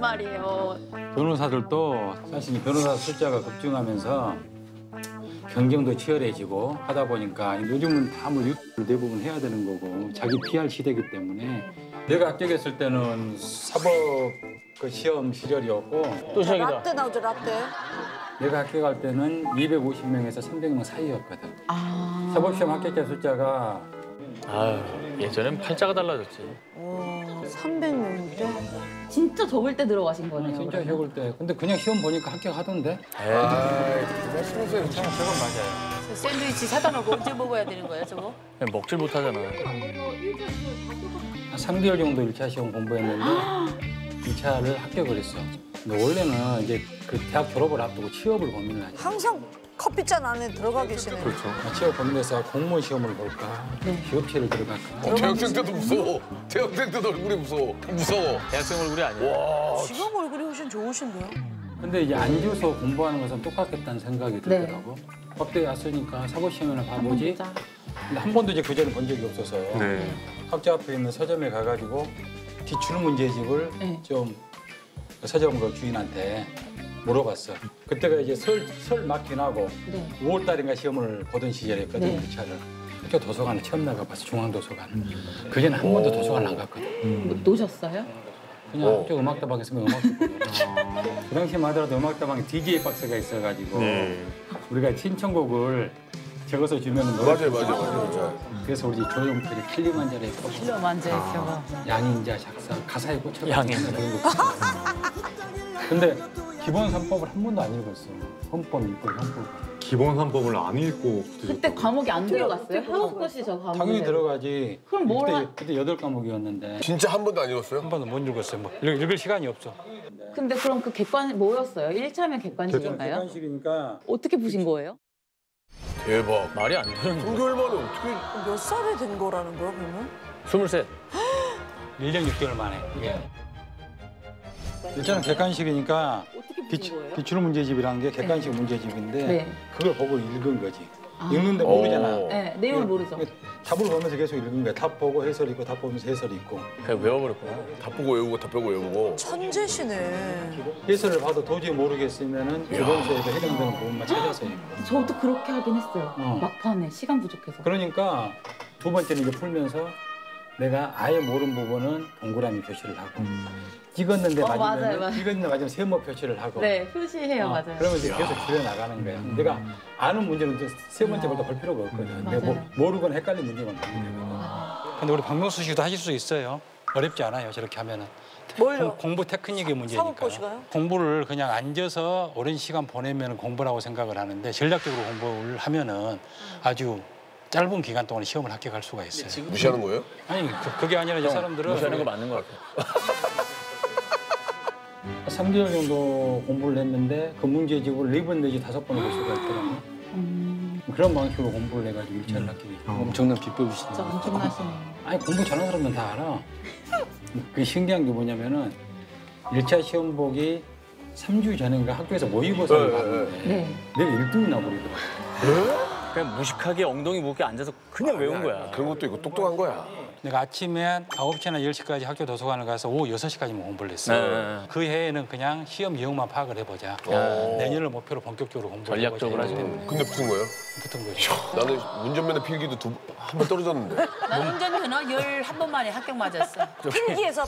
말이에요. 변호사들도 사실 변호사 숫자가 급증하면서 경쟁도 치열해지고 하다 보니까 요즘은 다 뭐 유튜브를 대부분 해야 되는 거고 자기 PR 시대이기 때문에 내가 합격했을 때는 사법 그 시험 시절이었고 또 시작이다. 라떼 나오죠, 라떼. 내가 합격할 때는 250명에서 300명 사이였거든. 아. 사법시험 합격자 숫자가 아 예전엔 팔자가 달라졌지. 300명인데? 진짜 적을 때 들어가신 거네요. 진짜 그러면. 적을 때. 근데 그냥 시험 보니까 합격하던데? 에이 참 저건 맞아요. 저 샌드위치 사다 놓고 언제 먹어야 되는 거야, 저거? 그냥 먹질 못하잖아. 한 3개월 정도 1차 시험 공부했는데 2차를 합격을 했어. 근데 원래는 이제 그 대학 졸업을 앞두고 취업을 고민을 하죠. 항상 커피잔 안에 들어가 계시네요. 그렇죠. 취업 고민해서 공무원 시험을 볼까? 기업체를 들어갈까? 대학생 때도 무서워. 대학생 때도 얼굴이 무서워. 무서워. 대학생 얼굴이 아니야. 와. 지금 얼굴이 훨씬 좋으신데요? 근데 이제 앉아서 공부하는 것은 똑같겠다는 생각이 들더라고. 법대에 왔으니까 사법시험이나 봐보지. 보자. 근데 한 번도 이제 그 전에 본 적이 없어서 네. 학교 앞에 있는 서점에 가가지고 기출 문제집을 네. 좀 서점 그 주인한테 물어봤어. 그때가 이제 설 막 지나고 네. 5월 달인가 시험을 보던 시절이었거든, 네. 1차를. 학교 도서관을 처음 나가봤어, 중앙도서관. 그전에 한 번도 도서관을 안 갔거든. 뭐 노셨어요? 그냥 학교 음악다방에서 음악 듣거든. 그 당시만 하더라도 음악다방에 DJ 박스가 있어가지고 우리가 신청곡을 적어서 주면 노래. 맞아요. 그래서 우리 조용필이 킬리만자로에 필요만 앉아있어. 양인자 작사 가사에 꽂혀. 양인자. 그런 거. 근데 기본 3법을 한 번도 안 읽었어. 헌법 읽고 형법. 기본 3법을 안 읽고 그때 과목이 안 들어갔어요? 한국 것이 저 과목에. 당연히 들어가지. 그럼 뭘 그때 8과목이었는데 진짜 한 번도 안 읽었어요? 한 번도 못 읽었어요. 뭐 읽을 시간이 없어. 근데 그럼 그 객관 뭐였어요? 1차면 객관식인가요? 객관식이니까 어떻게 보신 거예요? 대박. 말이 안 되는 거야. 종교일 만에 어떻게 몇 살에 된 거라는 거야, 그러면? 23. 1년 6개월 만에. 이게. 일단은 객관식이니까 어떻게 보신 거예요? 기출 문제집이라는 게 객관식 문제집인데 네. 그걸 보고 읽은 거지. 읽는데 모르잖아. 네, 내용을 모르죠. 답을 보면서 계속 읽은 거야. 답 보고 해설 있고 답 보면서 해설 있고. 그냥 외워버렸구나. 다 보고 외우고 다 빼고 외우고. 천재시네. 해설을 봐도 도저히 모르겠으면은 기본서에서 해당되는 부분만 찾아서 읽고. 저도 그렇게 하긴 했어요. 어. 막판에 시간 부족해서. 그러니까 두 번째는 이제 풀면서 내가 아예 모르는 부분은 동그라미 표시를 하고 찍었는데 맞아요, 맞으면 맞아요. 찍었는데 맞으면 세모 표시를 하고. 네, 표시해요, 맞아요. 그러면 이제 계속 줄여 나가는 거야. 내가 아는 문제는 이제 세 번째부터 볼 필요가 없거든. 내가 맞아요. 모르거나 헷갈린 문제만 보면 되거든. 근데 우리 박명수 씨도 하실 수 있어요. 어렵지 않아요. 저렇게 하면은. 뭘요? 공부 테크닉의 문제니까. 사법고시가요? 공부를 그냥 앉아서 오랜 시간 보내면 공부라고 생각을 하는데 전략적으로 공부를 하면은 아주 짧은 기간 동안 시험을 합격할 수가 있어요. 무시하는 거예요? 아니 그게 아니라 이제 사람들은 무시하는 거 맞는 거 같아. 3개월 정도 공부를 했는데 그 문제집을 4번 내지 5번 볼 수가 있더라고요. 그런 방식으로 공부를 해가지고 1차를 합격했죠. 엄청난 비법이시네. 진짜 엄청나시네요. 아니 공부 잘하는 사람은 다 알아. 그 신기한 게 뭐냐면은 1차 시험 보기 3주 전인가 학교에서 모의고사를 봤는데 네. 내가 1등이 나버리더라고. 그냥 무식하게 엉덩이 무게 앉아서 그냥 외운 거야. 그런 것도 있고 똑똑한 거야. 내가 아침에 9시나 10시까지 학교 도서관을 가서 오후 6시까지만 공부를 했어요. 네. 그 해에는 그냥 시험 내용만 파악을 해보자. 내년을 목표로 본격적으로 공부를 전략적으로 해보자. 하시는 근데 붙은 거예요? 붙은 거죠. 나는 운전면허 필기도 한 번 떨어졌는데. 나 운전면허 11번 만에 합격 맞았어.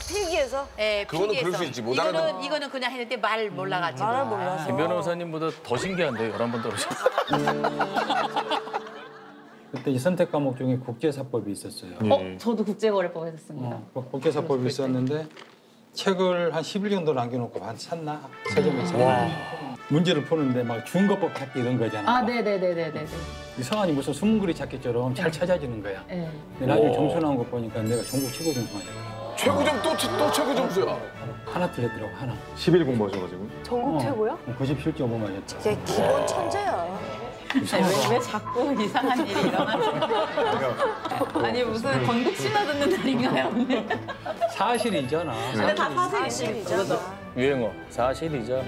필기에서? 예, 그거는 필기에서. 그럴 수 있지. 못 알아듣는 이거는 그냥 했는데 말 몰라가지고. 말을 몰라서. 김 변호사님보다 더 신기한데 11번 떨어졌어. 그때 이제 선택 과목 중에 국제사법이 있었어요. 저도 국제거래법 했었습니다. 국제사법이 있었는데 책을 한 10일 정도 남겨놓고 샀나? 서점에서. 문제를 푸는데 막 중거법 찾기 이런 거잖아. 아, 네네네네네. 이상하니 무슨 숨은그리 찾기처럼 잘 찾아지는 거야. 네. 근데 나중에 점수 나온 거 보니까 내가 전국 최고 점수 맞았거든. 최고점 또 최고 점수야. 하나 틀렸더라고, 하나. 11 공부하셔가지고. 전국 최고야? 97.5 맞았다. 걔 기본 천재야. 왜 자꾸 이상한 일이 일어나지? 아니 무슨 건국 신화 듣는 날인가요 오늘? 사실이잖아. 근데 다 사실이죠. 사실이잖아. 유행어 사실이잖아.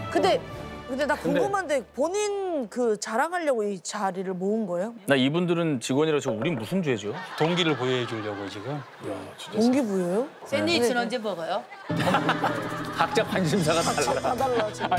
근데 근데 나 궁금한데 본인 그 자랑하려고 이 자리를 모은 거예요? 나 이분들은 직원이라서 우린 무슨 죄죠? 동기를 보여해 주려고 지금. 동기부여요? 샌드위치는 언제 먹어요? 각자 관심사가 달라. 다 달라 지금.